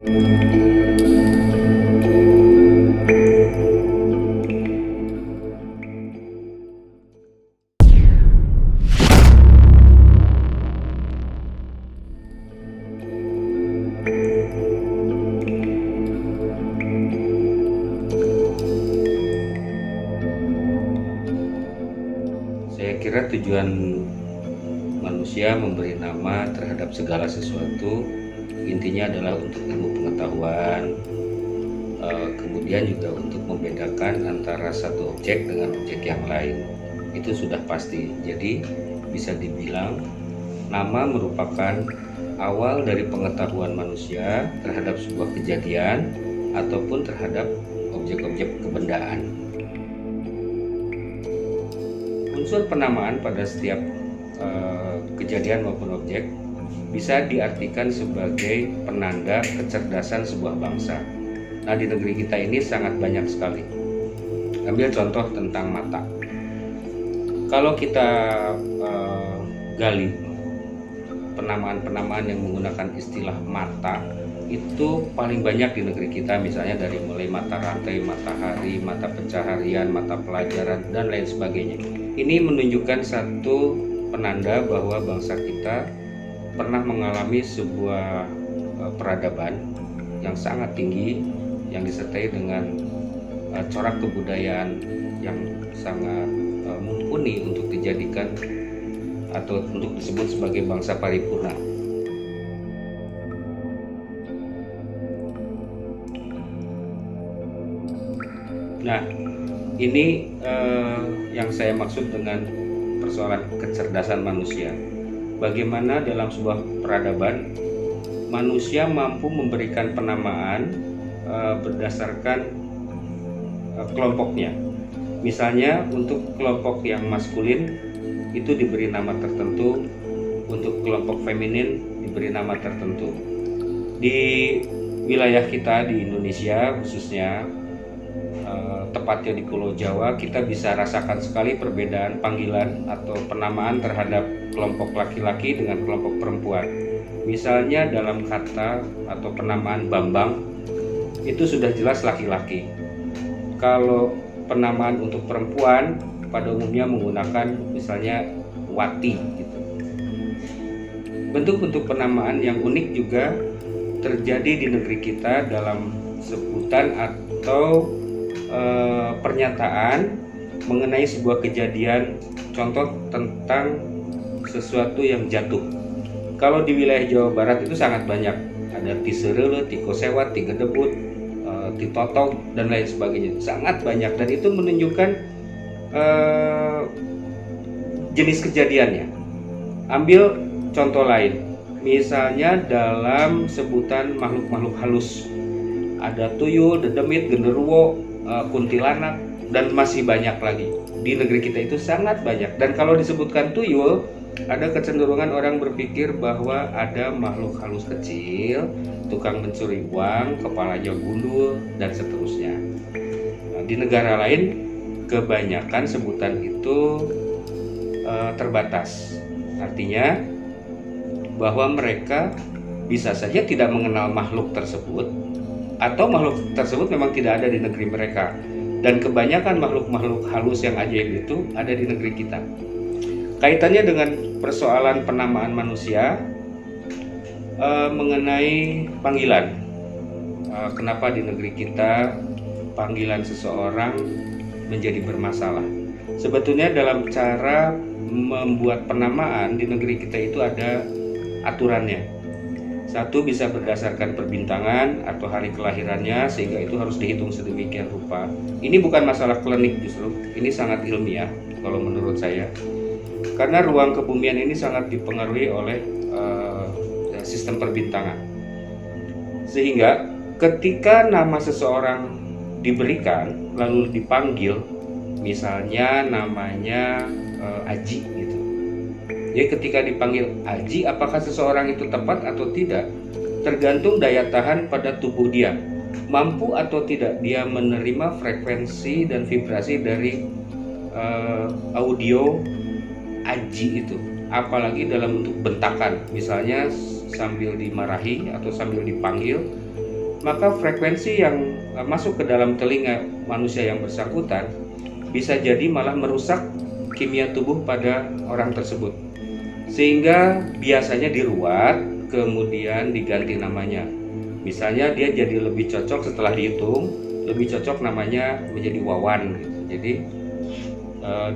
Saya kira tujuan manusia memberi nama terhadap segala sesuatu intinya adalah untuk ilmu pengetahuan, kemudian juga untuk membedakan antara satu objek dengan objek yang lain. Itu sudah pasti. Jadi bisa dibilang nama merupakan awal dari pengetahuan manusia terhadap sebuah kejadian ataupun terhadap objek-objek kebendaan. Unsur penamaan pada setiap kejadian maupun objek bisa diartikan sebagai penanda kecerdasan sebuah bangsa. Nah, di negeri kita ini sangat banyak sekali. Ambil contoh tentang mata. Kalau kita gali penamaan-penamaan yang menggunakan istilah mata, itu paling banyak di negeri kita, misalnya dari mulai mata rantai, matahari, mata pencaharian, mata pelajaran, dan lain sebagainya. Ini menunjukkan satu penanda bahwa bangsa kita pernah mengalami sebuah peradaban yang sangat tinggi, yang disertai dengan corak kebudayaan yang sangat mumpuni untuk dijadikan atau untuk disebut sebagai bangsa paripurna. Nah, ini yang saya maksud dengan persoalan kecerdasan manusia. Bagaimana dalam sebuah peradaban manusia mampu memberikan penamaan berdasarkan kelompoknya. Misalnya untuk kelompok yang maskulin itu diberi nama tertentu, untuk kelompok feminin diberi nama tertentu. Di wilayah kita di Indonesia khususnya, tepatnya di Pulau Jawa, kita bisa rasakan sekali perbedaan panggilan atau penamaan terhadap kelompok laki-laki dengan kelompok perempuan. Misalnya dalam kata atau penamaan Bambang itu sudah jelas laki-laki. Kalau penamaan untuk perempuan pada umumnya menggunakan misalnya Wati gitu. Bentuk-bentuk penamaan yang unik juga terjadi di negeri kita dalam sebutan atau pernyataan mengenai sebuah kejadian, contoh tentang sesuatu yang jatuh. Kalau di wilayah Jawa Barat itu sangat banyak, ada tisereule, tikosewat, tigedebut, titotok dan lain sebagainya, sangat banyak, dan itu menunjukkan jenis kejadiannya. Ambil contoh lain, misalnya dalam sebutan makhluk-makhluk halus, ada tuyul, dedemit, genderuwo, kuntilanak, dan masih banyak lagi. Di negeri kita itu sangat banyak. Dan kalau disebutkan tuyul, ada kecenderungan orang berpikir bahwa ada makhluk halus kecil, tukang mencuri uang, kepalanya gundul, dan seterusnya. Nah, di negara lain kebanyakan sebutan itu terbatas. Artinya bahwa mereka bisa saja tidak mengenal makhluk tersebut, atau makhluk tersebut memang tidak ada di negeri mereka. Dan kebanyakan makhluk-makhluk halus yang ajaib itu ada di negeri kita. Kaitannya dengan persoalan penamaan manusia mengenai panggilan. Kenapa di negeri kita panggilan seseorang menjadi bermasalah? Sebetulnya dalam cara membuat penamaan di negeri kita itu ada aturannya. Satu, bisa berdasarkan perbintangan atau hari kelahirannya, sehingga itu harus dihitung sedemikian rupa. Ini bukan masalah klinik justru, ini sangat ilmiah kalau menurut saya. Karena ruang kebumian ini sangat dipengaruhi oleh sistem perbintangan. Sehingga ketika nama seseorang diberikan lalu dipanggil, misalnya namanya Aji gitu. Jadi ketika dipanggil Aji, apakah seseorang itu tepat atau tidak tergantung daya tahan pada tubuh dia. Mampu atau tidak dia menerima frekuensi dan vibrasi dari audio Aji itu. Apalagi dalam bentuk bentakan, misalnya sambil dimarahi atau sambil dipanggil, maka frekuensi yang masuk ke dalam telinga manusia yang bersangkutan bisa jadi malah merusak kimia tubuh pada orang tersebut, sehingga biasanya diruat kemudian diganti namanya. Misalnya dia jadi lebih cocok, setelah dihitung lebih cocok namanya menjadi Wawan gitu. Jadi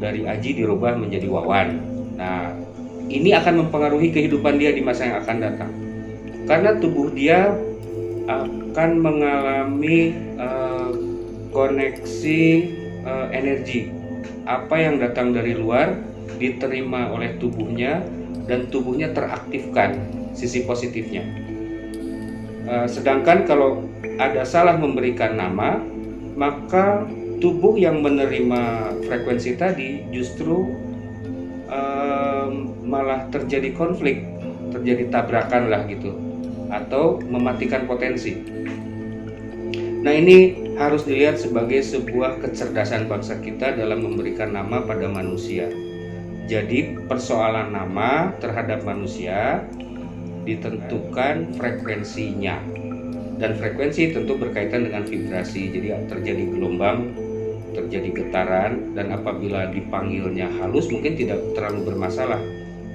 dari Aji dirubah menjadi Wawan. Nah, ini akan mempengaruhi kehidupan dia di masa yang akan datang, karena tubuh dia akan mengalami koneksi energi. Apa yang datang dari luar diterima oleh tubuhnya dan tubuhnya teraktifkan sisi positifnya. Sedangkan kalau ada salah memberikan nama, maka tubuh yang menerima frekuensi tadi justru malah terjadi konflik, terjadi tabrakan lah gitu, atau mematikan potensi. Nah, ini harus dilihat sebagai sebuah kecerdasan bangsa kita dalam memberikan nama pada manusia. Jadi persoalan nama terhadap manusia ditentukan frekuensinya, dan frekuensi tentu berkaitan dengan vibrasi. Jadi terjadi gelombang, terjadi getaran, dan apabila dipanggilnya halus mungkin tidak terlalu bermasalah.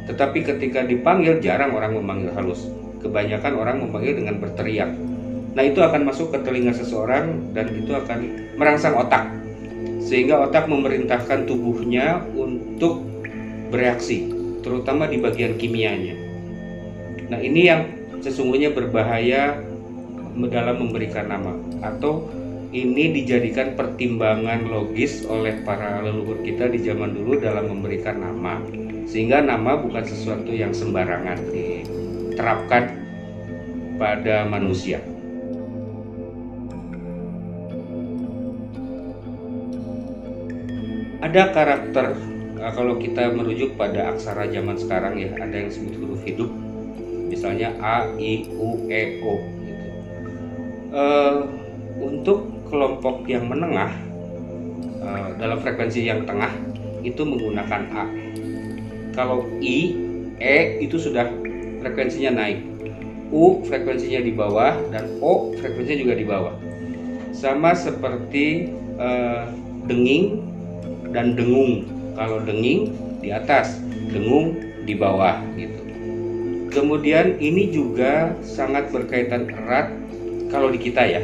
Tetapi ketika dipanggil, jarang orang memanggil halus. Kebanyakan orang memanggil dengan berteriak. Nah, itu akan masuk ke telinga seseorang dan itu akan merangsang otak, sehingga otak memerintahkan tubuhnya untuk bereaksi, terutama di bagian kimianya. Nah, ini yang sesungguhnya berbahaya dalam memberikan nama, atau ini dijadikan pertimbangan logis oleh para leluhur kita di zaman dulu dalam memberikan nama, sehingga nama bukan sesuatu yang sembarangan diterapkan pada manusia. Ada karakter, kalau kita merujuk pada aksara zaman sekarang ya, ada yang disebut huruf hidup, misalnya A, I, U, E, O gitu. Untuk kelompok yang menengah, dalam frekuensi yang tengah itu menggunakan A. Kalau I, E itu sudah frekuensinya naik, U frekuensinya di bawah, dan O frekuensinya juga di bawah. Sama seperti denging dan dengung. Kalau denging di atas, dengung di bawah gitu. Kemudian ini juga sangat berkaitan erat kalau di kita ya,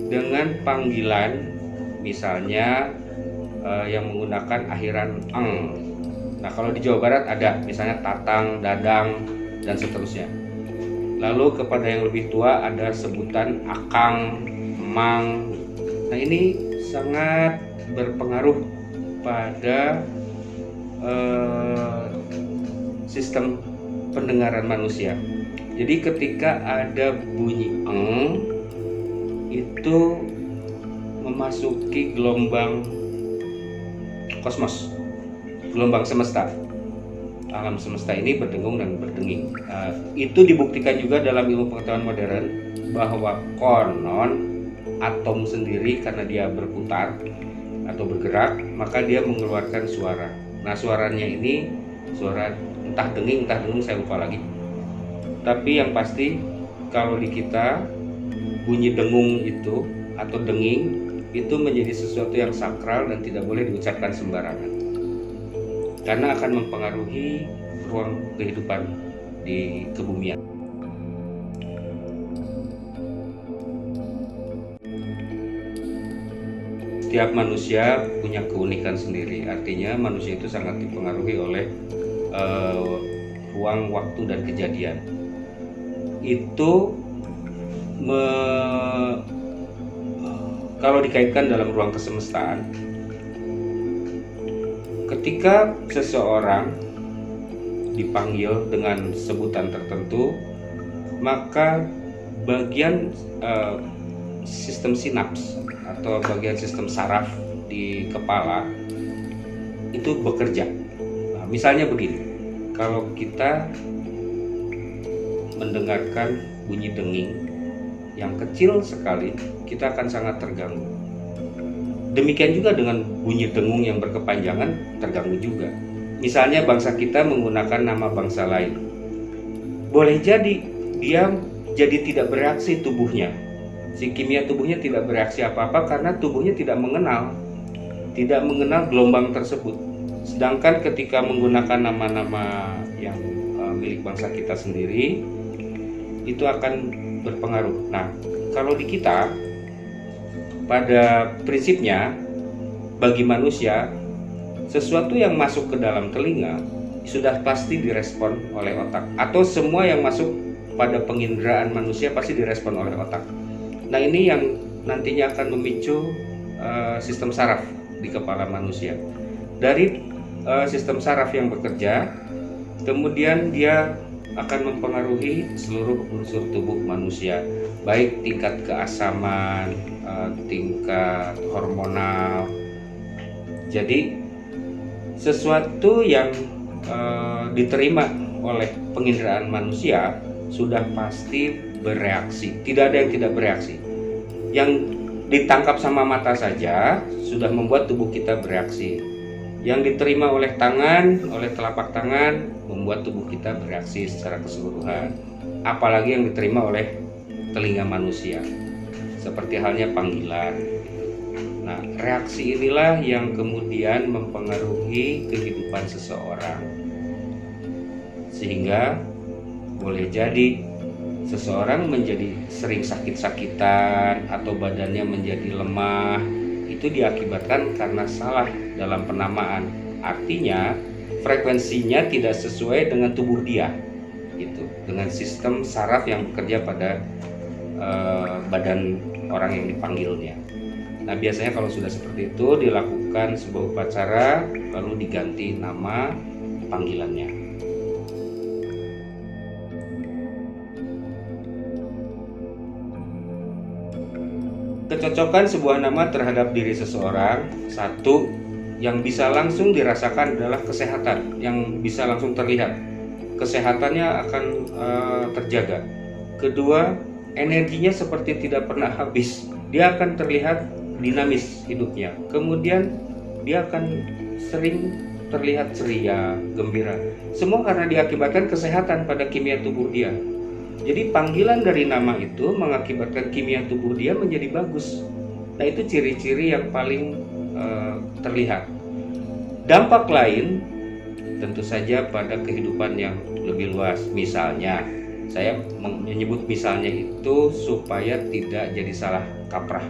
dengan panggilan misalnya yang menggunakan akhiran eng. Nah, kalau di Jawa Barat ada misalnya tatang, dadang, dan seterusnya. Lalu kepada yang lebih tua ada sebutan akang, emang. Nah, ini sangat berpengaruh pada sistem pendengaran manusia. Jadi ketika ada bunyi eng, itu memasuki gelombang kosmos, gelombang semesta. Alam semesta ini berdengung dan berdenging. Itu dibuktikan juga dalam ilmu pengetahuan modern bahwa konon atom sendiri karena dia berputar atau bergerak, maka dia mengeluarkan suara. Nah, suaranya ini suara entah denging entah dengung, saya lupa lagi. Tapi yang pasti kalau di kita bunyi dengung itu atau denging itu menjadi sesuatu yang sakral dan tidak boleh diucapkan sembarangan, karena akan mempengaruhi ruang kehidupan di kebumian. Setiap manusia punya keunikan sendiri, artinya manusia itu sangat dipengaruhi oleh ruang, waktu, dan kejadian. Itu kalau dikaitkan dalam ruang kesemestaan, ketika seseorang dipanggil dengan sebutan tertentu, maka bagian sistem sinaps atau bagian sistem saraf di kepala itu bekerja. Nah, misalnya begini, kalau kita mendengarkan bunyi denging yang kecil sekali, kita akan sangat terganggu. Demikian juga dengan bunyi dengung yang berkepanjangan, terganggu juga. Misalnya bangsa kita menggunakan nama bangsa lain, boleh jadi dia jadi tidak bereaksi tubuhnya, Si kimia tubuhnya tidak bereaksi apa-apa karena tubuhnya tidak mengenal gelombang tersebut. Sedangkan ketika menggunakan nama-nama yang milik bangsa kita sendiri, itu akan berpengaruh. Nah, kalau di kita, pada prinsipnya, bagi manusia, sesuatu yang masuk ke dalam telinga sudah pasti direspon oleh otak, atau semua yang masuk pada penginderaan manusia pasti direspon oleh otak. Nah, ini yang nantinya akan memicu sistem saraf di kepala manusia. Dari sistem saraf yang bekerja, kemudian dia akan mempengaruhi seluruh unsur tubuh manusia, baik tingkat keasaman, tingkat hormonal. Jadi sesuatu yang diterima oleh penginderaan manusia sudah pasti bereaksi, tidak ada yang tidak bereaksi. Yang ditangkap sama mata saja sudah membuat tubuh kita bereaksi. Yang diterima oleh tangan, oleh telapak tangan, membuat tubuh kita bereaksi secara keseluruhan. Apalagi yang diterima oleh telinga manusia, seperti halnya panggilan. Nah, reaksi inilah yang kemudian mempengaruhi kehidupan seseorang, sehingga boleh jadi seseorang menjadi sering sakit-sakitan atau badannya menjadi lemah. Itu diakibatkan karena salah dalam penamaan. Artinya frekuensinya tidak sesuai dengan tubuh dia, gitu, dengan sistem saraf yang bekerja pada badan orang yang dipanggilnya. Nah, biasanya kalau sudah seperti itu dilakukan sebuah upacara, lalu diganti nama panggilannya. Kecocokan sebuah nama terhadap diri seseorang, satu, yang bisa langsung dirasakan adalah kesehatan, yang bisa langsung terlihat. Kesehatannya akan terjaga. Kedua, energinya seperti tidak pernah habis. Dia akan terlihat dinamis hidupnya. Kemudian dia akan sering terlihat ceria, gembira. Semua karena diakibatkan kesehatan pada kimia tubuh dia. Jadi panggilan dari nama itu mengakibatkan kimia tubuh dia menjadi bagus. Nah, itu ciri-ciri yang paling terlihat. Dampak lain tentu saja pada kehidupan yang lebih luas. Misalnya, saya menyebut misalnya itu supaya tidak jadi salah kaprah.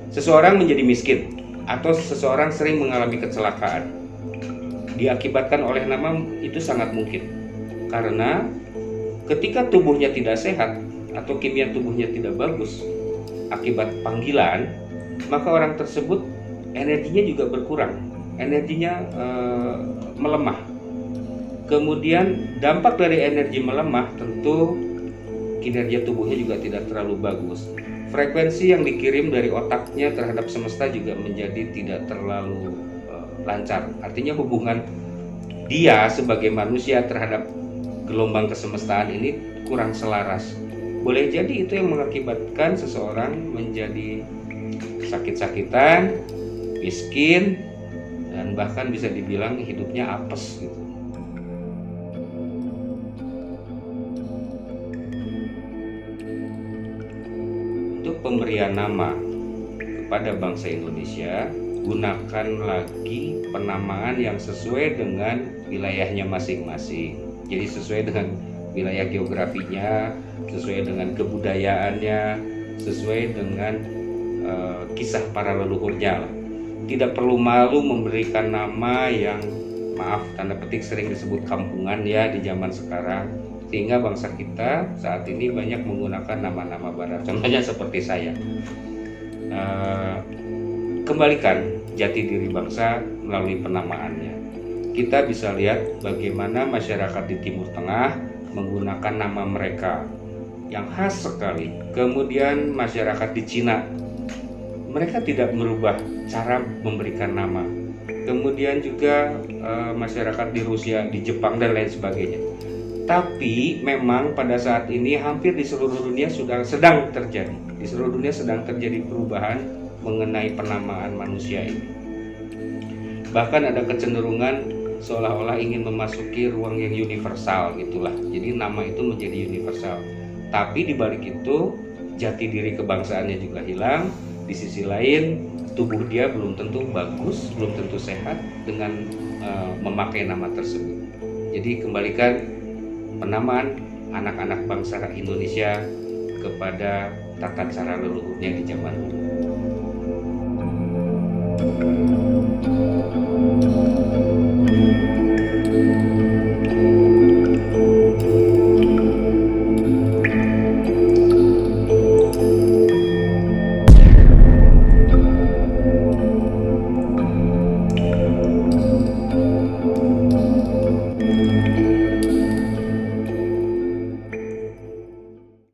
Seseorang menjadi miskin atau seseorang sering mengalami kecelakaan diakibatkan oleh nama itu sangat mungkin. Karena ketika tubuhnya tidak sehat atau kimia tubuhnya tidak bagus akibat panggilan, maka orang tersebut energinya juga berkurang, energinya melemah. Kemudian dampak dari energi melemah tentu kinerja tubuhnya juga tidak terlalu bagus. Frekuensi yang dikirim dari otaknya terhadap semesta juga menjadi tidak terlalu lancar. Artinya hubungan dia sebagai manusia terhadap gelombang kesemestaan ini kurang selaras. Boleh jadi itu yang mengakibatkan seseorang menjadi sakit-sakitan, miskin, dan bahkan bisa dibilang hidupnya apes gitu. Untuk pemberian nama kepada bangsa Indonesia, gunakan lagi penamaan yang sesuai dengan wilayahnya masing-masing. Jadi sesuai dengan wilayah geografinya, sesuai dengan kebudayaannya, sesuai dengan kisah para leluhurnya lah. Tidak perlu malu memberikan nama yang, maaf tanda petik, sering disebut kampungan ya di zaman sekarang, sehingga bangsa kita saat ini banyak menggunakan nama-nama barat. Contohnya seperti saya. Kembalikan jati diri bangsa melalui penamaannya. Kita bisa lihat bagaimana masyarakat di Timur Tengah menggunakan nama mereka yang khas sekali. Kemudian masyarakat di Cina, mereka tidak merubah cara memberikan nama. Kemudian juga masyarakat di Rusia, di Jepang, dan lain sebagainya. Tapi memang pada saat ini hampir di seluruh dunia sedang terjadi. Di seluruh dunia sedang terjadi perubahan mengenai penamaan manusia ini. Bahkan ada kecenderungan seolah-olah ingin memasuki ruang yang universal gitulah. Jadi nama itu menjadi universal. Tapi di balik itu jati diri kebangsaannya juga hilang. Di sisi lain, tubuh dia belum tentu bagus, belum tentu sehat dengan memakai nama tersebut. Jadi kembalikan penamaan anak-anak bangsa Indonesia kepada tata cara leluhurnya di zaman dulu.